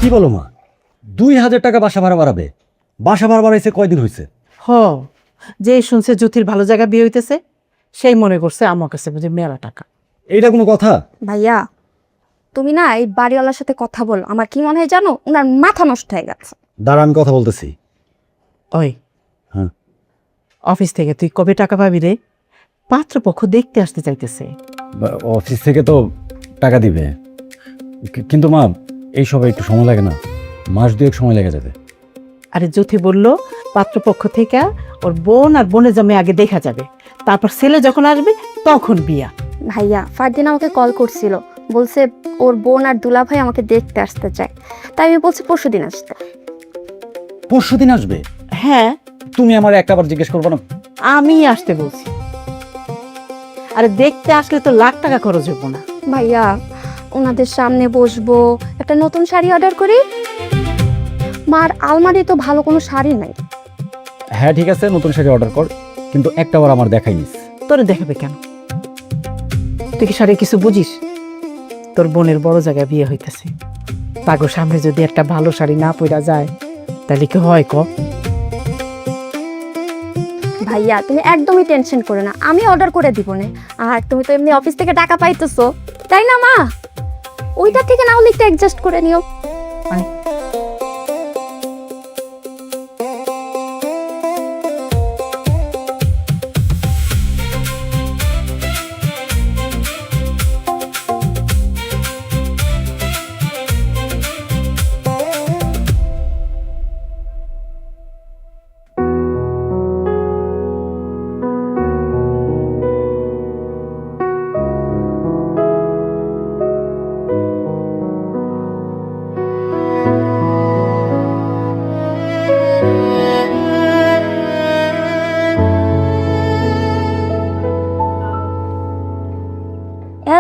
কি বলো মা, 2000 টাকা বাসা ভাড়া বাড়াবে? বাসা ভাড়া বাড়াইছে কয়দিন হয়েছে? হ, যে শুনছে জ্যোতির ভালো জায়গা বিয়ে হইতেছে সেই মনে করছে আমার কাছে বুঝি মেলা টাকা। এইটা কোনো কথা? ভাইয়া তুমি না এই বাড়িওয়ালার সাথে কথা বলো, আমার কি মনে হয় জানো, ওনার মাথা নষ্ট হয়ে গেছে। দাঁড়া, আমি কথা বলতেছি। ওই হ্যাঁ। অফিস থেকে তুই কবে টাকা পাবি রে? পাত্রপক্ষ দেখতে আসতে চাইতেছে। অফিস থেকে তো টাকা দিবে, কিন্তু মা এইসব একটু সময় লাগে না? মাস দুয়েক সময় লেগে যাবে। আরে জ্যোতি বলল পাত্রপক্ষ থেকে ওর বোন আর বোনের জামে আগে দেখা যাবে, তারপর ছেলে যখন আসবে তখন বিয়া। ভাইয়া ফারদিন আমাকে কল করছিল, বলছে ওর বোন আর দুলা ভাই আমাকে দেখতে আসতে চায়, তাই আমি বলছি পরশুদিন আসতে। পরশুদিন আসবে? হ্যাঁ, তুমি আমার একটাবার জিজ্ঞেস করবো না? আমি আসতে বলছি। আরে দেখতে আসলে তো লাখ টাকা খরচ হবো না? ভাইয়া ওনাদের সামনে বসবো, একটা নতুন শাড়ি অর্ডার করি। মার আলমারি তো ভালো কোনো শাড়ি নাই। হ্যাঁ ঠিক আছে, নতুন শাড়ি অর্ডার কর, কিন্তু একটাবার আমার দেখাই নিস। তোরে দেখাবে কেন? তুই কি শাড়ি কিছু বুঝিস? তোর বোনের বড় জায়গায় বিয়ে হইতেছে, তাগো সামনে যদি একটা ভালো শাড়ি না পরা যায় তাহলে কি হয় ক? ভাইয়া তুমি একদমই টেনশন করো না, আমি অর্ডার করে দিব না। আর তুমি তো এমনি অফিস থেকে টাকা পাইতেছো, তাই না মা? ওইটা থেকে না হলে একটু অ্যাডজাস্ট করে নিও।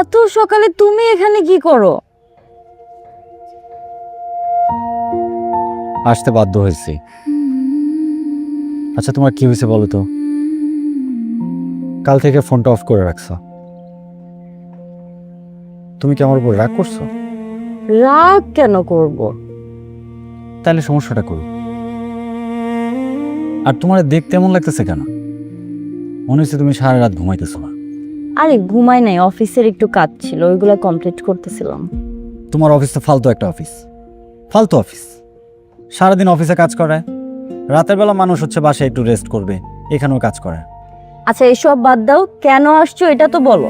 এত সকালে তুমি এখানে কি করো? আসতে বাধ্য হয়েছি। আচ্ছা তোমার কি হয়েছে বলো তো? কাল থেকে ফোনটা অফ করে রাখছো, তুমি কি আমার উপর রাগ করছো? রাগ কেন করব? তাহলে সমস্যাটা কই? আর তোমার দেখতে এমন লাগতেছে কেন? মনে হচ্ছে তুমি সারা রাত ঘুমাইতেছো না। আরে ঘুমাই নাই, অফিসের একটু কাজ ছিল, ওইগুলো কমপ্লিট করতেছিলাম। তোমার অফিস তো ফালতু একটা অফিস, ফালতু অফিস। সারাদিন অফিসে কাজ করে, রাতের বেলা মানুষ হচ্ছে বাসায় একটু রেস্ট করবে, এখানেও কাজ করে। আচ্ছা এসব বাদ দাও, কেন আসছো এটা তো বলো।